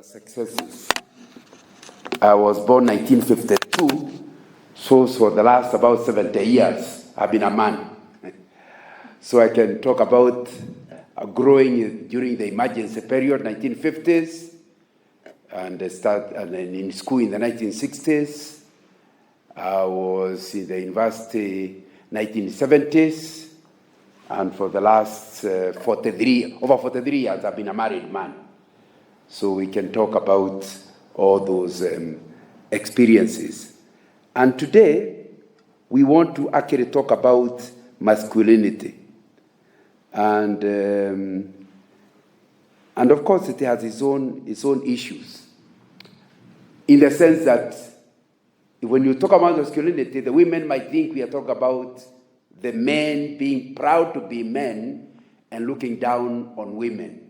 Successes. I was born 1952, so for the last about 70 years, I've been a man. So I can talk about growing during the emergency period, 1950s, and in school in the 1960s. I was in the university 1970s, and for the last over 43 years, I've been a married man. So we can talk about all those experiences. And today, we want to actually talk about masculinity. And of course, it has its own issues. In the sense that when you talk about masculinity, the women might think we are talking about the men being proud to be men and looking down on women.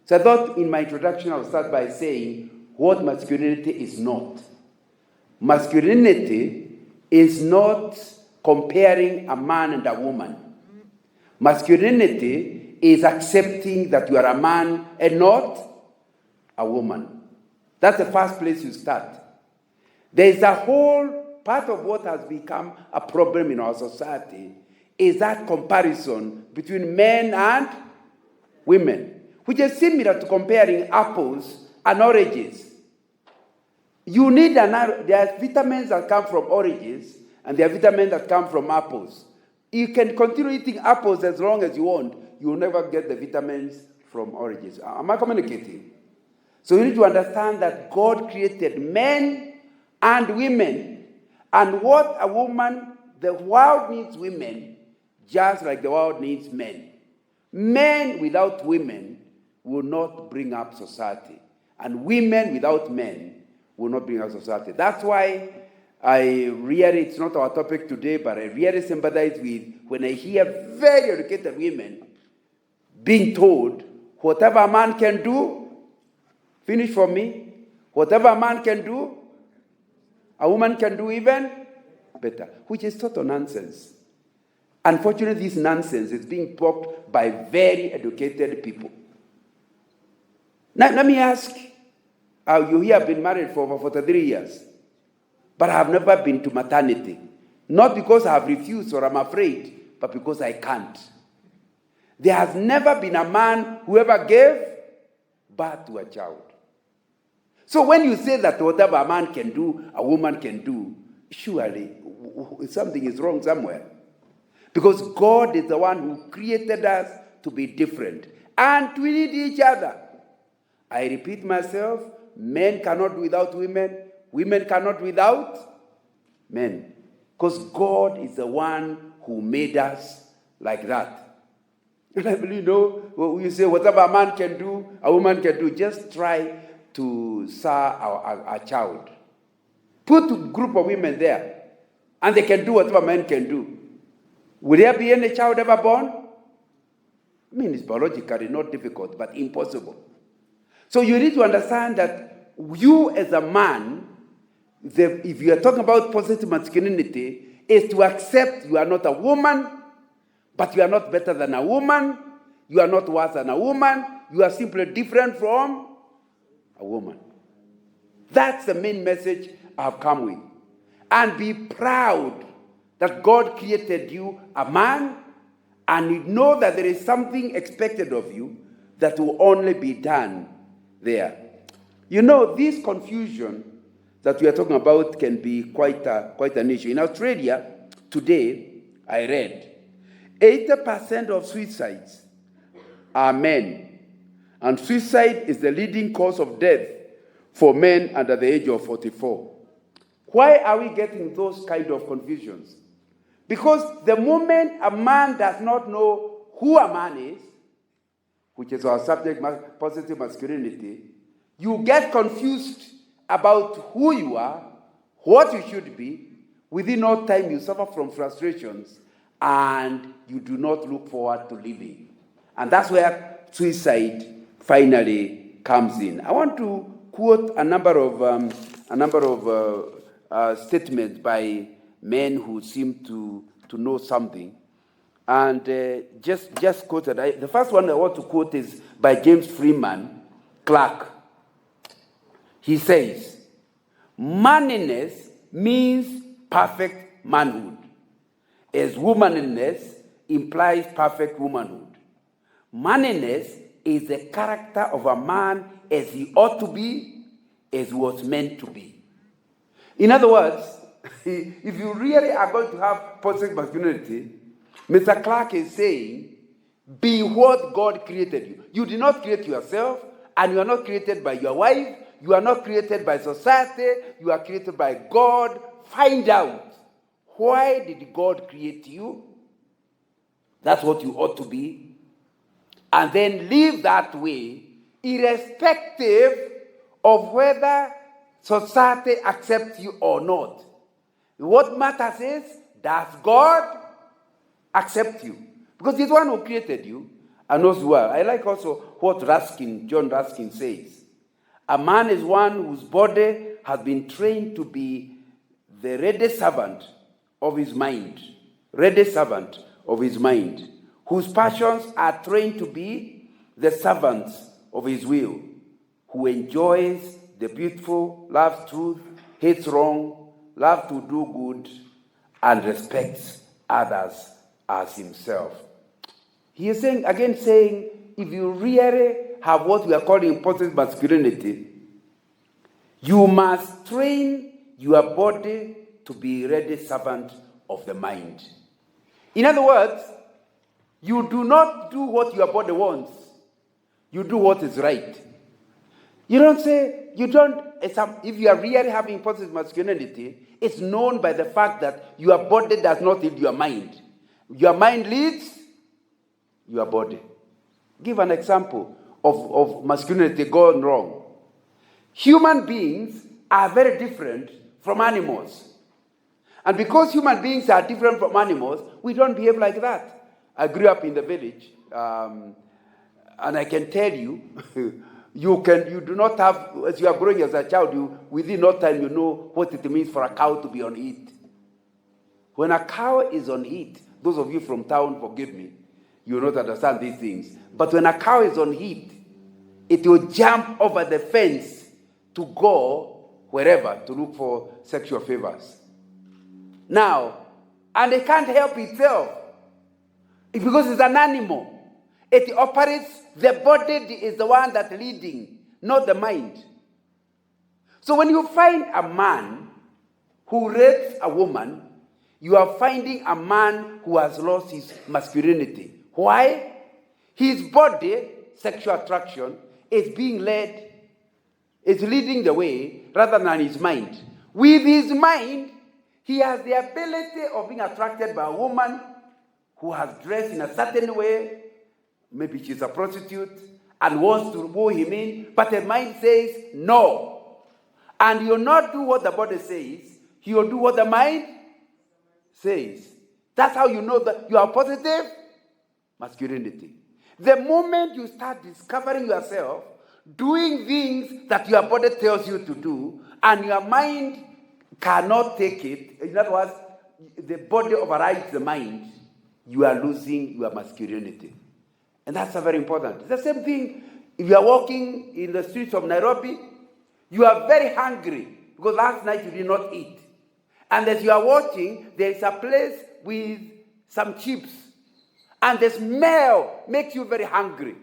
So I thought in my introduction, I'll start by saying what masculinity is not. Masculinity is not comparing a man and a woman. Masculinity is accepting that you are a man and not a woman. That's the first place you start. There is a whole part of what has become a problem in our society is that comparison between men and women, which is similar to comparing apples and oranges. You need there are vitamins that come from oranges, and there are vitamins that come from apples. You can continue eating apples as long as you want. You will never get the vitamins from oranges. Am I communicating? So you need to understand that God created men and women, and what a woman, the world needs women, just like the world needs men. Men without women will not bring up society. And women without men will not bring up society. That's why it's not our topic today, but I really sympathize with when I hear very educated women being told, whatever a man can do, finish for me, whatever a man can do, a woman can do even better, which is total nonsense. Unfortunately, this nonsense is being talked by very educated people. Now, let me ask, you here have been married for over 43 years, but I have never been to maternity. Not because I have refused or I'm afraid, but because I can't. There has never been a man who ever gave birth to a child. So when you say that whatever a man can do, a woman can do, surely something is wrong somewhere. Because God is the one who created us to be different. And we need each other. I repeat myself, men cannot do without women, women cannot do without men. Because God is the one who made us like that. And I believe, when you say whatever a man can do, a woman can do, just try to serve our child. Put a group of women there, and they can do whatever men can do. Will there be any child ever born? I mean, it's biologically not difficult, but impossible. So you need to understand that you as a man, if you are talking about positive masculinity, is to accept you are not a woman, but you are not better than a woman, you are not worse than a woman, you are simply different from a woman. That's the main message I have come with. And be proud that God created you a man, and you know that there is something expected of you that will only be done there. This confusion that we are talking about can be quite an issue. In Australia, today, I read, 80% of suicides are men, and suicide is the leading cause of death for men under the age of 44. Why are we getting those kind of confusions? Because the moment a man does not know who a man is, which is our subject, positive masculinity, you get confused about who you are, what you should be. Within no time, you suffer from frustrations, and you do not look forward to living. And that's where suicide finally comes in. I want to quote a number of statements by men who seem to know something. And just quoted. The first one I want to quote is by James Freeman Clark. He says, manliness means perfect manhood, as womanliness implies perfect womanhood. Manliness is the character of a man as he ought to be, as he was meant to be. In other words, if you really are going to have positive masculinity, Mr. Clark is saying, be what God created you. You did not create yourself, and you are not created by your wife. You are not created by society. You are created by God. Find out, why did God create you? That's what you ought to be. And then live that way, irrespective of whether society accepts you or not. What matters is, does God accept you? Because he's the one who created you and knows well. I like also what John Ruskin says. A man is one whose body has been trained to be the ready servant of his mind. Ready servant of his mind. Whose passions are trained to be the servants of his will. Who enjoys the beautiful, loves truth, hates wrong, loves to do good, and respects others as himself. He is saying, if you really have what we are calling positive masculinity, you must train your body to be a ready servant of the mind. In other words, you do not do what your body wants. You do what is right. You don't say, if you are really having positive masculinity, it's known by the fact that your body does not lead your mind. Your mind leads your body. Give an example of masculinity gone wrong. Human beings are very different from animals. And because human beings are different from animals, we don't behave like that. I grew up in the village, and I can tell you, you do not have, as you are growing as a child, within no time you know what it means for a cow to be on heat. When a cow is on heat, those of you from town, forgive me, you will not understand these things. But when a cow is on heat, it will jump over the fence to go wherever to look for sexual favors. Now, and it can't help itself. Because it's an animal. It operates, the body is the one that's leading, not the mind. So when you find a man who rapes a woman, you are finding a man who has lost his masculinity. Why? His body, sexual attraction, is leading the way rather than his mind. With his mind, he has the ability of being attracted by a woman who has dressed in a certain way, maybe she's a prostitute, and wants to woo him in, but the mind says no. And you'll not do what the body says, he will do what the mind says. That's how you know that you are positive masculinity. The moment you start discovering yourself, doing things that your body tells you to do, and your mind cannot take it, in other words, the body overrides the mind, you are losing your masculinity. And that's very important. It's the same thing if you are walking in the streets of Nairobi, you are very hungry because last night you did not eat. And as you are watching, there is a place with some chips. And the smell makes you very hungry.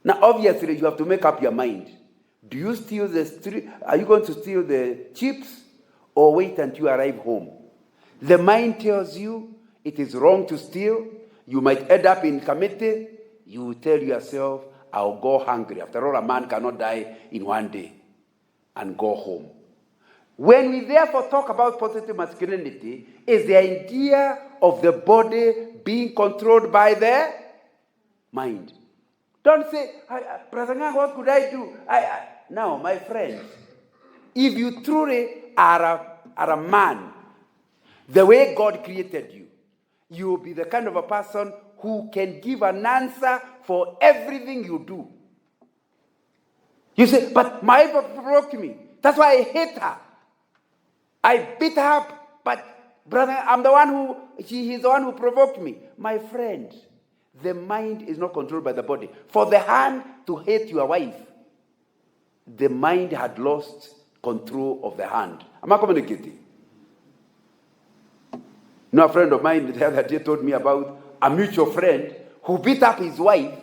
Now, obviously, you have to make up your mind. Do you steal the street? Are you going to steal the chips or wait until you arrive home? The mind tells you it is wrong to steal. You might end up in committee. You tell yourself, I'll go hungry. After all, a man cannot die in one day and go home. When we therefore talk about positive masculinity, is the idea of the body being controlled by the mind. Don't say, Brother Ngang, what could I do? No, my friend, if you truly are a man, the way God created you, you will be the kind of a person who can give an answer for everything you do. You say, but my wife provoked me. That's why I hate her. I beat her up, but brother, I'm the one who, he's the one who provoked me. My friend, the mind is not controlled by the body. For the hand to hate your wife the mind had lost control of the hand. Am I communicating? A friend of mine the other day told me about a mutual friend who beat up his wife,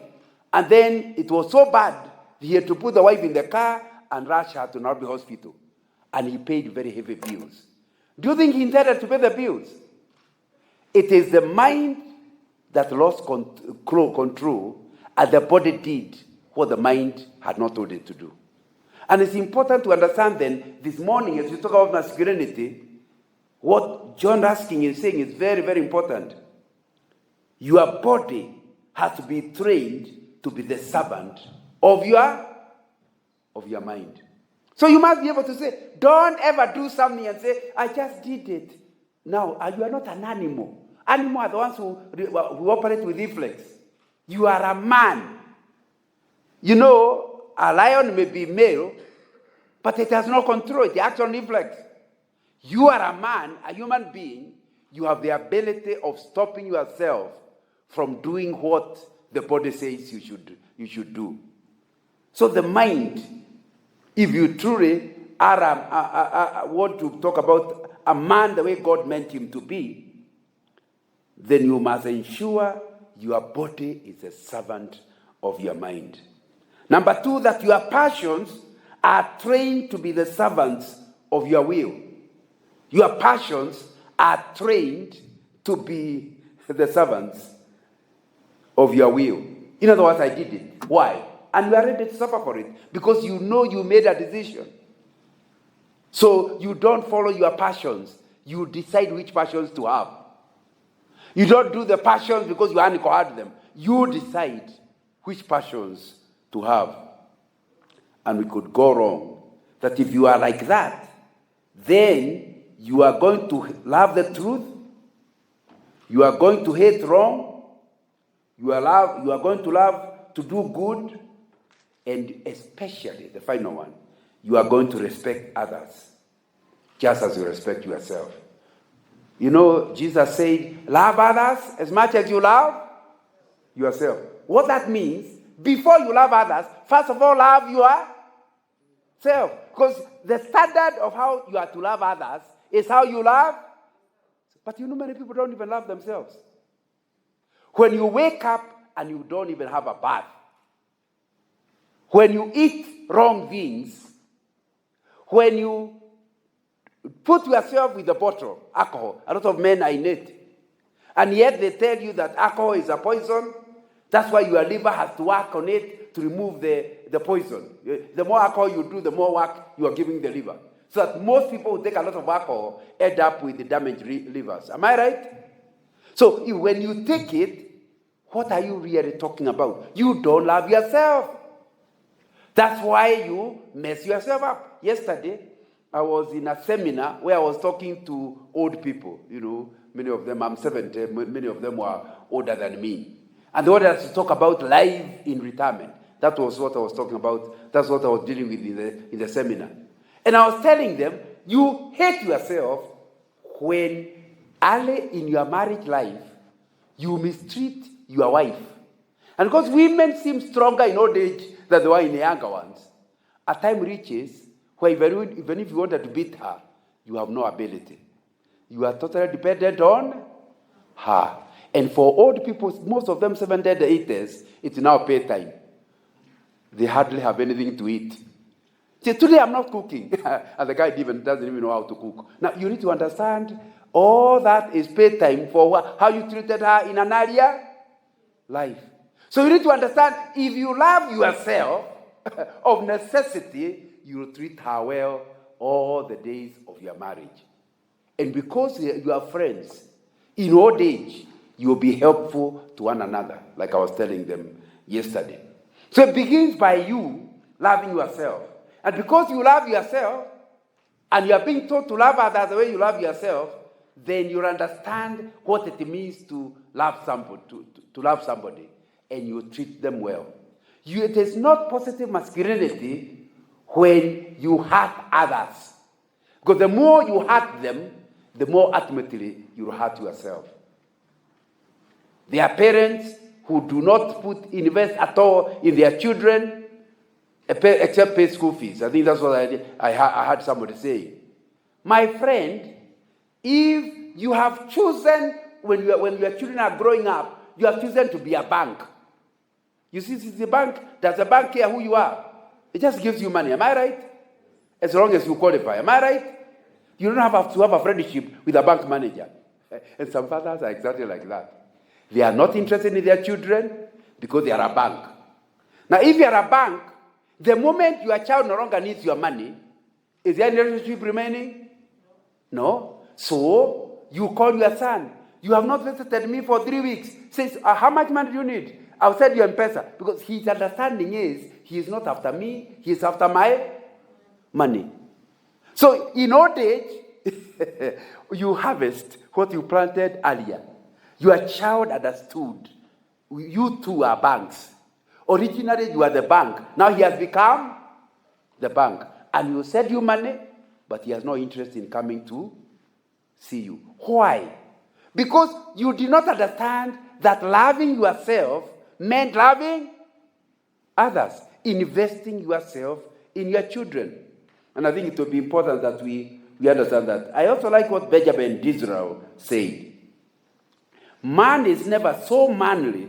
and then it was so bad, he had to put the wife in the car and rush her to Nairobi hospital. And he paid very heavy bills. Do you think he intended to pay the bills? It is the mind that lost control, and the body did what the mind had not told it to do. And it's important to understand then, this morning, as we talk about masculinity, what John Ruskin is saying is very, very important. Your body has to be trained to be the servant of your mind. So you must be able to say, don't ever do something and say, I just did it. Now, you are not an animal. Animals are the ones who operate with reflex. You are a man. You know, a lion may be male, but it has no control. It acts on reflex. You are a man, a human being. You have the ability of stopping yourself from doing what the body says you should do. So the mind, if you truly want to talk about a man the way God meant him to be, then you must ensure your body is a servant of your mind. Number two, that your passions are trained to be the servants of your will. Your passions are trained to be the servants of your will. In other words, I did it. Why? And you are ready to suffer for it because you know you made a decision. So you don't follow your passions. You decide which passions to have. You don't do the passions because you had them. You decide which passions to have. And we could go wrong. That if you are like that, then you are going to love the truth. You are going to hate wrong. You are going to love to do good. And especially, the final one, you are going to respect others just as you respect yourself. You know, Jesus said, love others as much as you love yourself. What that means, before you love others, first of all, love yourself. Because the standard of how you are to love others is how you love. But you know, many people don't even love themselves. When you wake up and you don't even have a bath, when you eat wrong things, when you put yourself with a bottle, alcohol, a lot of men are in it, and yet they tell you that alcohol is a poison. That's why your liver has to work on it to remove the poison. The more alcohol you do, the more work you are giving the liver. So that most people who take a lot of alcohol end up with the damaged livers. Am I right? So when you take it, what are you really talking about? You don't love yourself. That's why you mess yourself up. Yesterday, I was in a seminar where I was talking to old people. You know, many of them, I'm 70, many of them were older than me. And they wanted us to talk about life in retirement. That was what I was talking about. That's what I was dealing with in the seminar. And I was telling them, you hate yourself when early in your marriage life, you mistreat your wife. And because women seem stronger in old age than they were in the younger ones, a time reaches where even if you wanted to beat her, you have no ability. You are totally dependent on her. And for old people, most of them 70s, 80s, it's now pay time. They hardly have anything to eat. See, today I'm not cooking. And the guy doesn't even know how to cook. Now, you need to understand all that is pay time for how you treated her in an earlier life. So you need to understand, if you love yourself, of necessity, you will treat her well all the days of your marriage. And because you are friends, in old age, you will be helpful to one another, like I was telling them yesterday. So it begins by you loving yourself. And because you love yourself, and you are being taught to love others the way you love yourself, then you'll understand what it means to love somebody, to love somebody, and you treat them well. It is not positive masculinity when you hurt others. Because the more you hurt them, the more ultimately you hurt yourself. There are parents who do not invest at all in their children, except pay school fees. I think that's what I had somebody say. My friend, if you have chosen, when your children are growing up, you have chosen to be a bank. You see, it's the bank. Does the bank care who you are? It just gives you money. Am I right? As long as you qualify. Am I right? You don't have to have a friendship with a bank manager. And some fathers are exactly like that. They are not interested in their children because they are a bank. Now, if you are a bank, the moment your child no longer needs your money, is there any relationship remaining? No. So, you call your son. You have not visited me for 3 weeks. Says, how much money do you need? I'll send you M-Pesa. Because his understanding is, he is not after me, he is after my money. So, in old age, you harvest what you planted earlier. Your child understood. You two are banks. Originally, you are the bank. Now he has become the bank. And you send you money, but he has no interest in coming to see you. Why? Because you did not understand that loving yourself meant loving others, investing yourself in your children. And I think it will be important that we understand that. I also like what Benjamin Disraeli said. Man is never so manly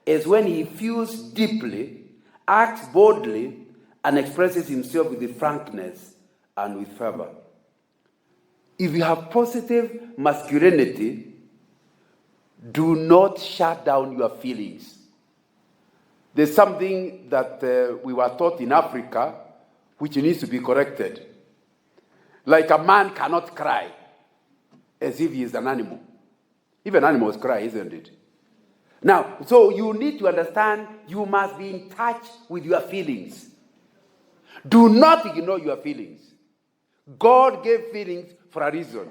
as when he feels deeply, acts boldly, and expresses himself with frankness and with fervor. If you have positive masculinity, do not shut down your feelings. There's something that we were taught in Africa which needs to be corrected. Like a man cannot cry as if he is an animal. Even animals cry, isn't it? Now, so you need to understand you must be in touch with your feelings. Do not ignore your feelings. God gave feelings for a reason.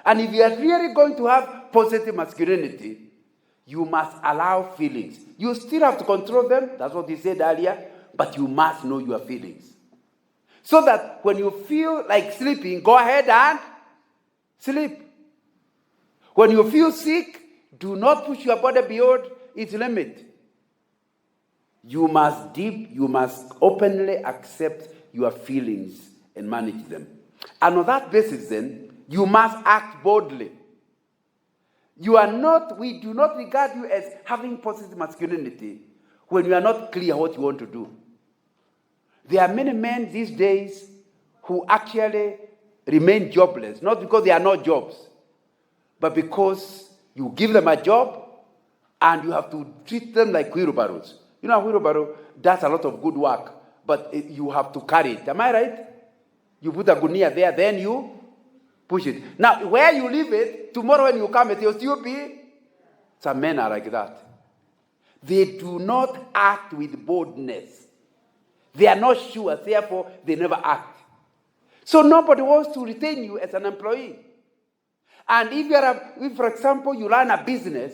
And if you are really going to have positive masculinity, you must allow feelings. You still have to control them, that's what he said earlier, but you must know your feelings. So that when you feel like sleeping, go ahead and sleep. When you feel sick, do not push your body beyond its limit. You must openly accept your feelings and manage them. And on that basis then, you must act boldly. We do not regard you as having positive masculinity when you are not clear what you want to do. There are many men these days who actually remain jobless, not because there are no jobs, but because you give them a job and you have to treat them like wheelbarrows. You know, a wheelbarrow does a lot of good work, but you have to carry it. Am I right? You put a gunia there, then you push it. Now, where you leave it, tomorrow when you come, it will still be. Some men are like that. They do not act with boldness. They are not sure, therefore they never act. So nobody wants to retain you as an employee. And if, for example, you run a business,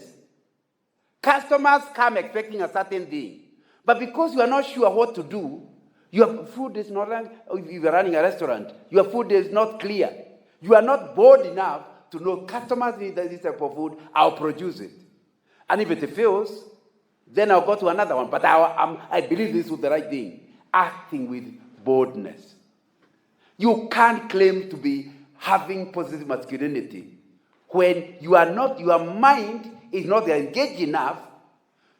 customers come expecting a certain thing. But because you are not sure what to do, your food is not, if you are running a restaurant, your food is not clear. You are not bold enough to know customers need this type of food, I'll produce it. And if it fails, then I'll go to another one. But I believe this is the right thing. Acting with boldness. You can't claim to be having positive masculinity when your mind is not engaged enough,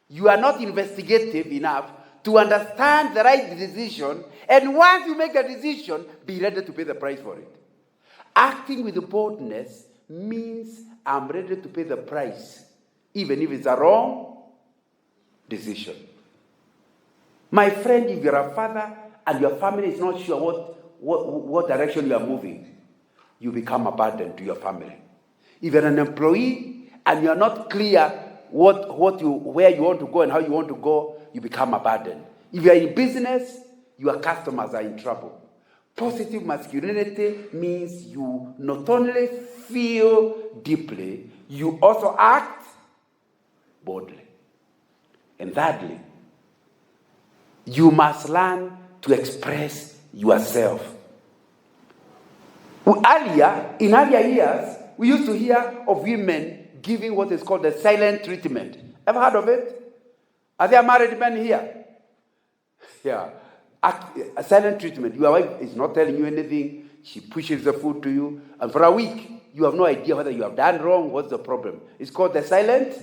you are not investigative enough to understand the right decision, and once you make a decision, be ready to pay the price for it. Acting with boldness means I'm ready to pay the price, even if it's a wrong decision. My friend, if you're a father and your family is not sure what direction you are moving, you become a burden to your family. If you're an employee and you're not clear where you want to go and how you want to go, you become a burden. If you're in business, your customers are in trouble. Positive masculinity means you not only feel deeply, you also act boldly. And thirdly, you must learn to express yourself. In earlier years, we used to hear of women giving what is called the silent treatment. Ever heard of it? Are there married men here? Yeah. a silent treatment. Your wife is not telling you anything. She pushes the food to you. And for a week, you have no idea whether you have done wrong. What's the problem? It's called the silent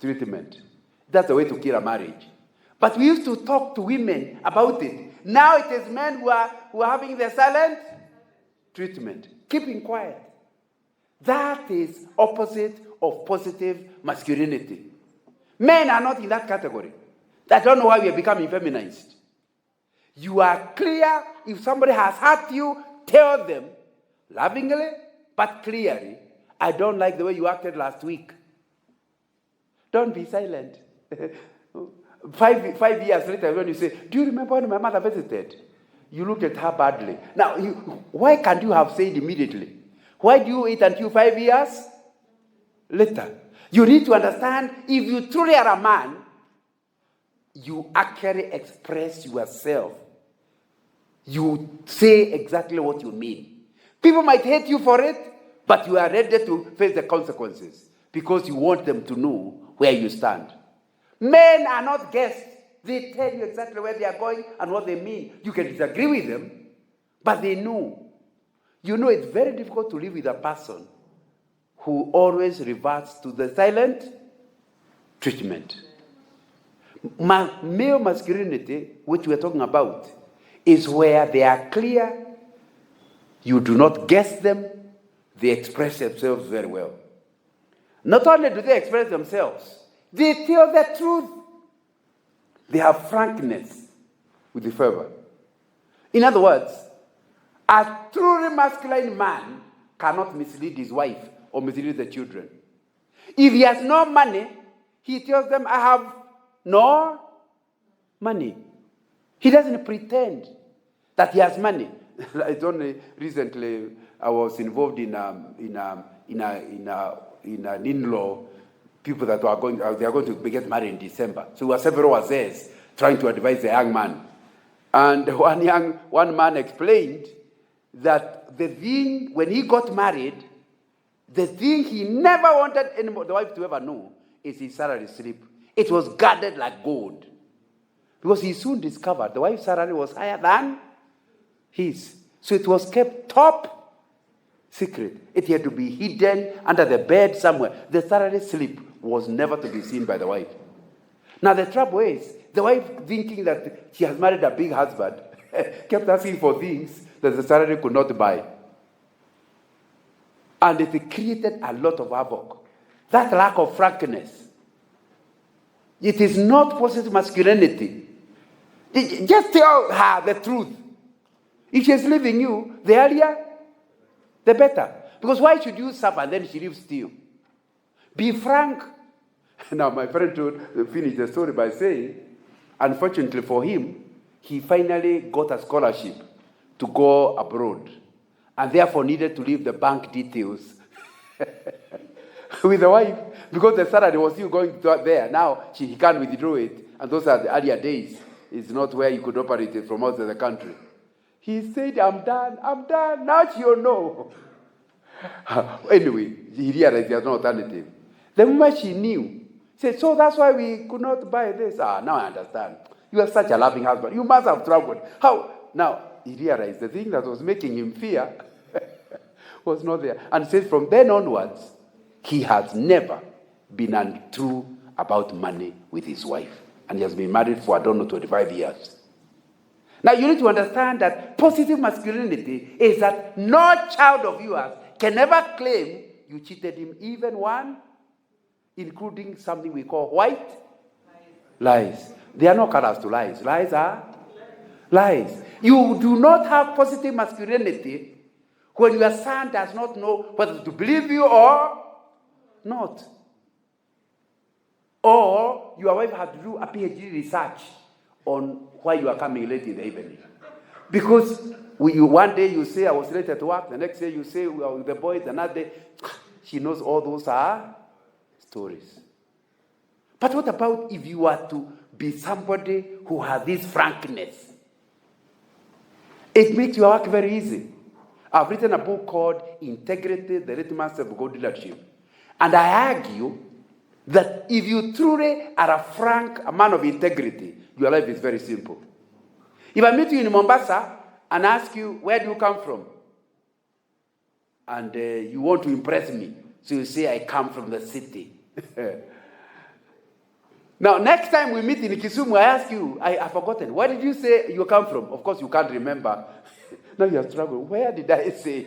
treatment. That's the way to kill a marriage. But we used to talk to women about it. Now it is men who are having the silent treatment, keeping quiet. That is opposite of positive masculinity. Men are not in that category. I don't know why we are becoming feminized. You are clear. If somebody has hurt you, tell them lovingly but clearly, I don't like the way you acted last week. Don't be silent. 5 years later, when you say, do you remember when my mother visited? You look at her badly. Now, why can't you have said immediately? Why do you wait until 5 years later? You need to understand, if you truly are a man, you actually express yourself. You say exactly what you mean. People might hate you for it, but you are ready to face the consequences because you want them to know where you stand. Men are not guests. They tell you exactly where they are going and what they mean. You can disagree with them, but they know. You know, it's very difficult to live with a person who always reverts to the silent treatment. Male masculinity, which we're talking about, is where they are clear. You do not guess them. They express themselves very well. Not only do they express themselves, they tell the truth. They have frankness with the fervor. In other words, a truly masculine man cannot mislead his wife or mislead the children. If he has no money, he tells them, I have no money. He doesn't pretend that he has money. It's only recently I was involved in an in-law, people that are going to get married in December. So there were several wazés trying to advise the young man. And one man explained that the thing, when he got married, the thing he never wanted the wife to ever know is his salary slip. It was guarded like gold. Because he soon discovered the wife's salary was higher than his. So it was kept top secret. It had to be hidden under the bed somewhere. The salary slip was never to be seen by the wife. Now the trouble is, the wife, thinking that she has married a big husband, kept asking for things that the salary could not buy. And it created a lot of havoc. That lack of frankness. It is not positive masculinity. Just tell her the truth. If she's leaving you, the earlier, the better. Because why should you suffer and then she leaves still? Be frank. Now, my friend finished the story by saying, unfortunately for him, he finally got a scholarship to go abroad and therefore needed to leave the bank details with the wife because the salary was still going there. Now, he can't withdraw it. And those are the earlier days. It's not where you could operate it from outside the country. He said, I'm done. Now you know. Anyway, he realized there's no alternative. The moment she knew, said, so that's why we could not buy this. Now I understand. You are such a loving husband. You must have traveled. How? Now, he realized the thing that was making him fear was not there. And said from then onwards, he has never been untrue about money with his wife. And he has been married for, 25 years. Now, you need to understand that positive masculinity is that no child of yours can ever claim you cheated him, even one, including something we call white lies. There are no colors to lies. Lies are lies. You do not have positive masculinity when your son does not know whether to believe you or not. Or your wife had to do a PhD research on why you are coming late in the evening. Because one day you say, I was late at work. The next day you say, we are with the boys. Another day, she knows all those are stories. But what about if you are to be somebody who has this frankness? It makes your work very easy. I've written a book called Integrity, the Litmus of Good Leadership. And I argue that if you truly are a man of integrity, your life is very simple. If I meet you in Mombasa and ask you, where do you come from? And you want to impress me, so you say, I come from the city. Now, next time we meet in Kisumu, I ask you, I've forgotten, where did you say you come from? Of course, you can't remember. Now you are struggling. Where did I say?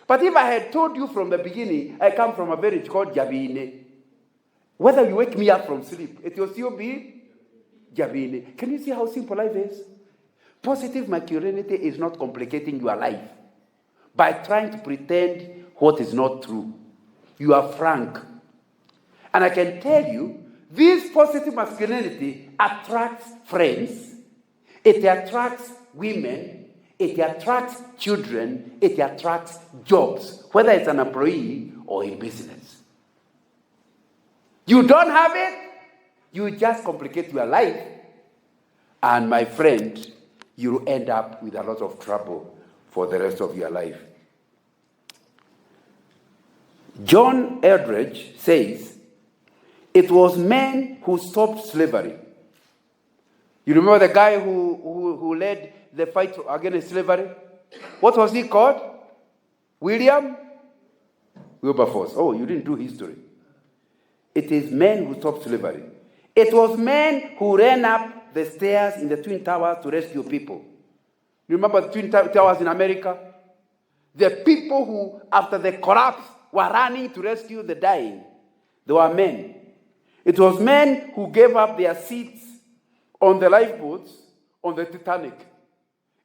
But if I had told you from the beginning, I come from a village called Jabine. Whether you wake me up from sleep, it will still be Jabine. Can you see how simple life is? Positive masculinity is not complicating your life by trying to pretend what is not true. You are frank. And I can tell you, this positive masculinity attracts friends, it attracts women, it attracts children, it attracts jobs, whether it's an employee or in business. You don't have it, you just complicate your life, and my friend, you end up with a lot of trouble for the rest of your life. John Eldredge says, it was men who stopped slavery. You remember the guy who led the fight against slavery? What was he called? William Wilberforce. Oh, you didn't do history. It is men who stopped slavery. It was men who ran up the stairs in the Twin Towers to rescue people. You remember the Twin Towers in America? The people who, after the collapse, were running to rescue the dying. They were men. It was men who gave up their seats on the lifeboats on the Titanic.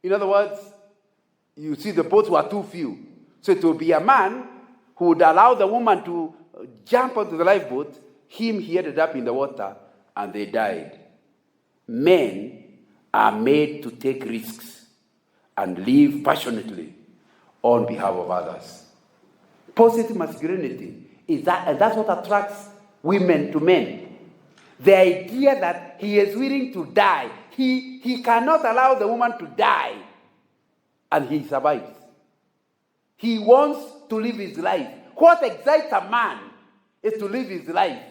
In other words, you see the boats were too few. So it would be a man who would allow the woman to jump onto the lifeboat. He ended up in the water and they died. Men are made to take risks and live passionately on behalf of others. Positive masculinity is that, and that's what attracts women to men. The idea that he is willing to die. He cannot allow the woman to die, and he survives. He wants to live his life. What excites a man is to live his life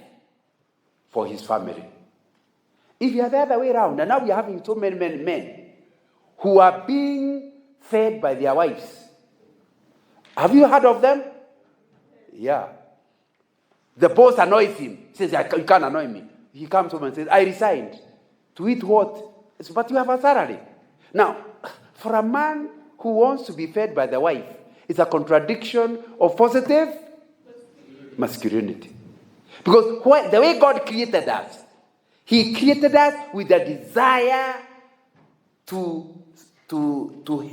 for his family. If you are the other way around, and now we are having so many men who are being fed by their wives. Have you heard of them? Yeah. The boss annoys him. He says, you can't annoy me. He comes home and says, I resigned. To eat what? Says, but you have a salary. Now, for a man who wants to be fed by the wife, it's a contradiction of positive masculinity. Because the way God created us, he created us with a desire to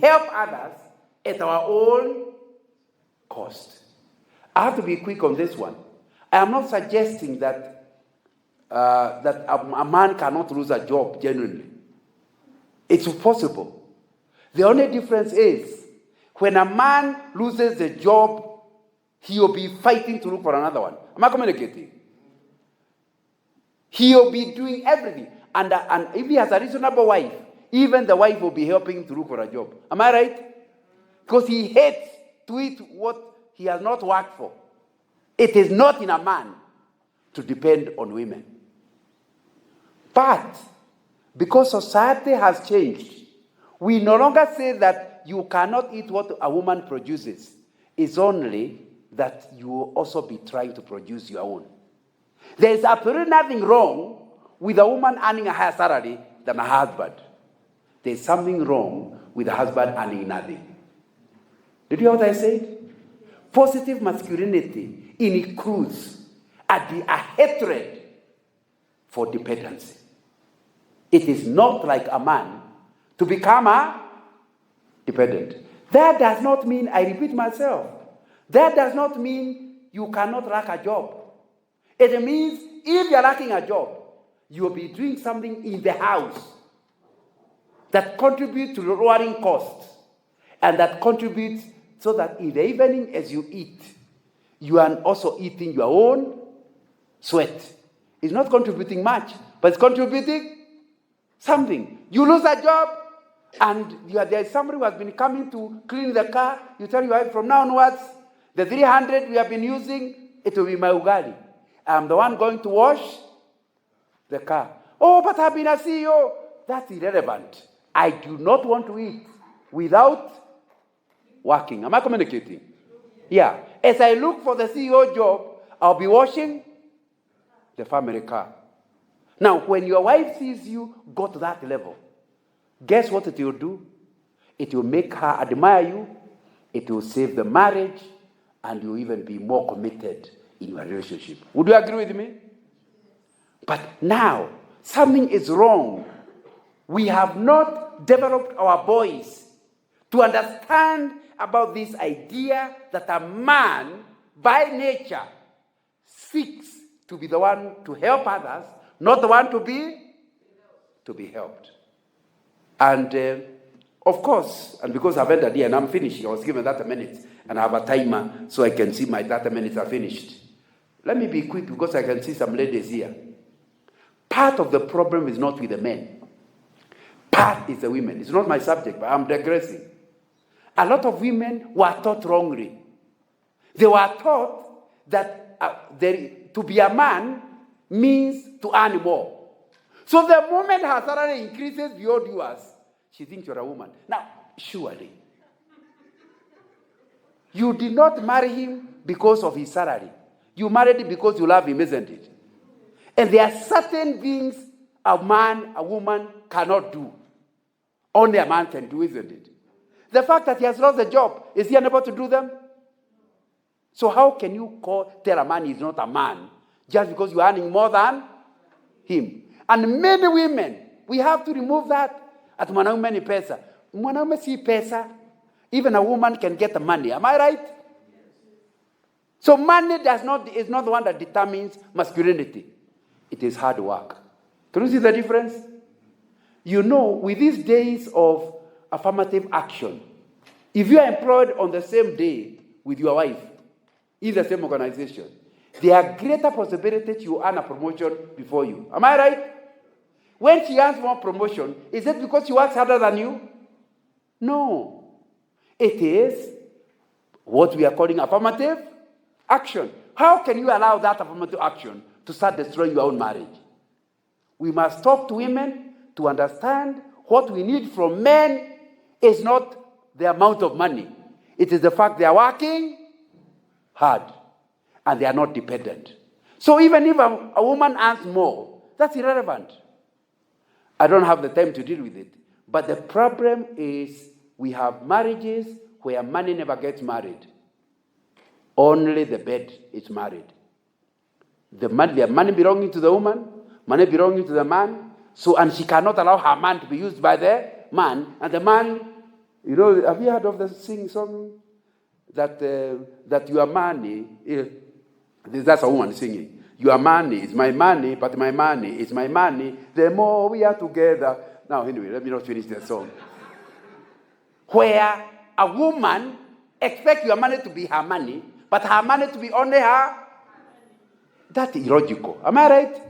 help others at our own cost. I have to be quick on this one. I am not suggesting that a man cannot lose a job genuinely. It's possible. The only difference is when a man loses a job, he will be fighting to look for another one. Am I communicating? He will be doing everything. And if he has a reasonable wife, even the wife will be helping him to look for a job. Am I right? Because he hates to eat what he has not worked for. It is not in a man to depend on women. But because society has changed, we no longer say that you cannot eat what a woman produces. It's only that you will also be trying to produce your own. There is absolutely nothing wrong with a woman earning a higher salary than a husband. There is something wrong with a husband earning nothing. Did you hear what I said? Positive masculinity includes a hatred for dependency. It is not like a man to become a dependent. That does not mean, I repeat myself, that does not mean you cannot lack a job. It means if you're lacking a job, you will be doing something in the house that contributes to lowering costs and that contributes so that in the evening as you eat, you are also eating your own sweat. It's not contributing much, but it's contributing something. You lose a job, and there is somebody who has been coming to clean the car. You tell your wife, from now onwards, the 300 we have been using, it will be my ugali. I'm the one going to wash the car. Oh, but I've been a CEO. That's irrelevant. I do not want to eat without working. Am I communicating? Yeah. As I look for the CEO job, I'll be washing the family car. Now, when your wife sees you go to that level, guess what it will do? It will make her admire you. It will save the marriage, and you'll even be more committed in your relationship. Would you agree with me? But now, something is wrong. We have not developed our boys to understand about this idea that a man, by nature, seeks to be the one to help others, not the one to be helped. And of course, and because I've ended here and I'm finishing, I was given 30 minutes, and I have a timer so I can see my 30 minutes are finished. Let me be quick because I can see some ladies here. Part of the problem is not with the men. Part is the women. It's not my subject, but I'm digressing. A lot of women were taught wrongly. They were taught that to be a man means to earn more. So the moment her salary increases beyond yours, she thinks you're a woman. Now, surely, you did not marry him because of his salary. You married him because you love him, isn't it? And there are certain things a man, a woman cannot do. Only a man can do, isn't it? The fact that he has lost the job, is he unable to do them? So how can you tell a man he's not a man just because you're earning more than him? And many women, we have to remove that. At mwanaume ni pesa. Mwanaume si pesa. Even a woman can get the money. Am I right? So money is not the one that determines masculinity. It is hard work. Can you see the difference? You know, with these days of affirmative action, if you are employed on the same day with your wife in the same organization, there are greater possibilities you earn a promotion before you. Am I right? When she earns more promotion, is it because she works harder than you? No. It is what we are calling affirmative action. How can you allow that affirmative action to start destroying your own marriage? We must talk to women to understand what we need from men is not the amount of money. It is the fact they are working hard and they are not dependent. So even if a woman earns more, that's irrelevant. I don't have the time to deal with it. But the problem is we have marriages where money never gets married. Only the bed is married. The money belonging to the woman, money belonging to the man. So, and she cannot allow her man to be used by the man. And the man, you know, have you heard of the song that your money, that's a woman singing. Your money is my money, but my money is my money. The more we are together. Now, anyway, let me not finish the song. Where a woman expects your money to be her money, but her money to be only her. That's illogical. Am I right?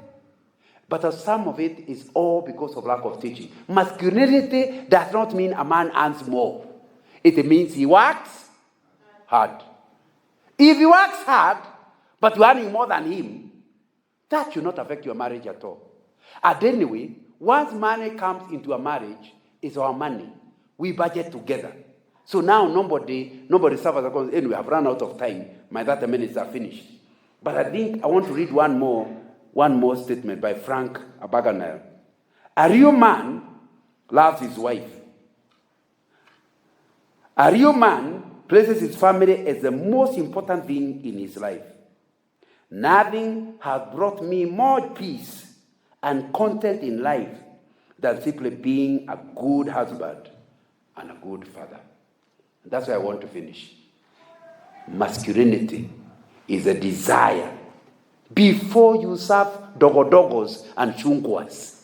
But some of it is all because of lack of teaching. Masculinity does not mean a man earns more. It means he works hard. If he works hard, but you're earning more than him, that should not affect your marriage at all. And anyway, once money comes into a marriage, it's our money. We budget together. So now nobody suffers because anyway, I've run out of time. My 30 minutes are finished. But I think I want to read one more statement by Frank Abagnale. A real man loves his wife. A real man places his family as the most important thing in his life. Nothing has brought me more peace and content in life than simply being a good husband and a good father. And that's where I want to finish. Masculinity is a desire before you serve dogos and chungwas.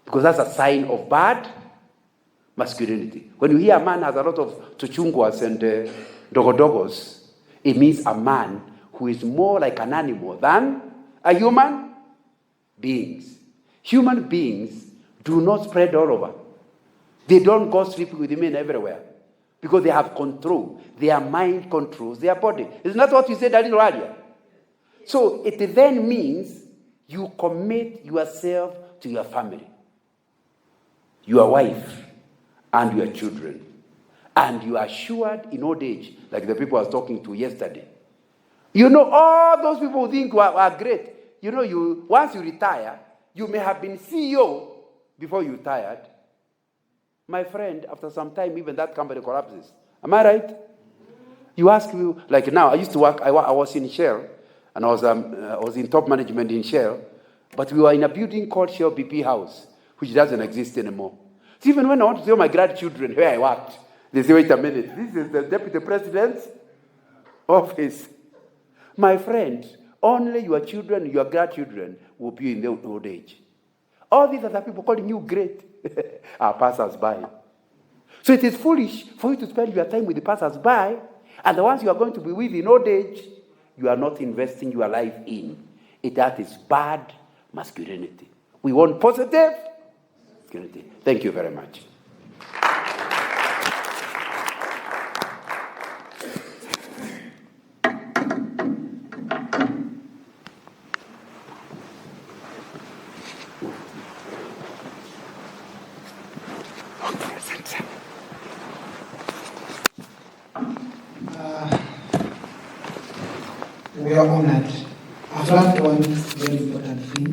Because that's a sign of bad masculinity. When you hear a man has a lot of chungwas and dogos, it means a man who is more like an animal than a human being. Human beings do not spread all over. They don't go sleep with women everywhere because they have control. Their mind controls their body. Isn't that what you said a little earlier? So it then means you commit yourself to your family. your wife, and your children. And you are assured in old age, like the people I was talking to yesterday. You know, all those people who think are great. You know, once you retire, you may have been CEO before you retired. My friend, after some time, even that company collapses. Am I right? You ask me, like now, I used to work, I was in Shell, and I was in top management in Shell, but we were in a building called Shell BP House, which doesn't exist anymore. So even when I want to tell my grandchildren where I worked, they say, wait a minute, this is the deputy president's office. My friend, only your children, your grandchildren will be in their old age. All these other people calling you great are passers-by. So it is foolish for you to spend your time with the passers-by, and the ones you are going to be with in old age, you are not investing your life in. That is bad masculinity. We want positive masculinity. Thank you very much. We are honored. I've learned one very important thing.